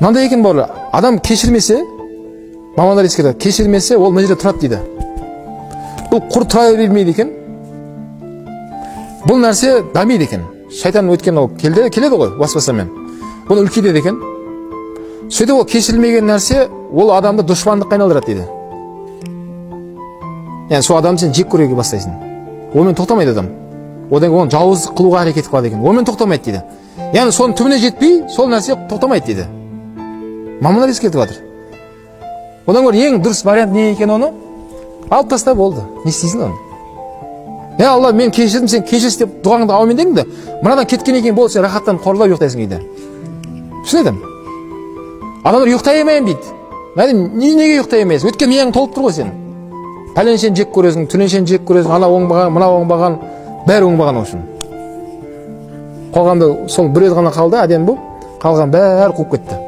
Мынандай екен бауырлар, адам кешірмесе, мамандар ескертеді, кешірмесе ол мына жерде тұрады дейді. Бұл құр тұра бермейді екен. Бұл нәрсе дамиды екен. Шайтан өткен ол келеді ғой уасвасамен. Бұны үлкейдеді екен. Сөйтіп ол кешірілмеген нәрсе ол адамды дұшпандыққа айналдырады дейді. Yani сол адамды сен жек көруге бастайсың. Онымен тоқтамайды адам. Одан кейін оны жауыздық қылуға әрекет қылады екен. Онымен тоқтамайды дейді. Yani соның түбіне жетпей, сол нәрсе тоқтамайды дейді. Мамандар ескертіп жатыр. Одан гөрі ең дұрыс вариант не екен оны? Алып таста болды. Не істейсің оны? Ya Allah мен кешірдім, сен кешірші деп дұғаңды аумен дедің де, мынадан кеткен екен болды, сен рахаттан қорылап ұйықтайсың дейді. Түсінедім? Адамдар ұйықтай алмайын дейді. Неге ұйықтай алмайсың? Өткен мияң толып тұр ғой сен. Пәленшен жек көресің, түленшен жек көресің, ана оңбаған, мына оңбаған, бәрі оңбаған үшін. Қоғамда сол бір ғана қалды, әдем бұл, қалған бәрі қуып кетті.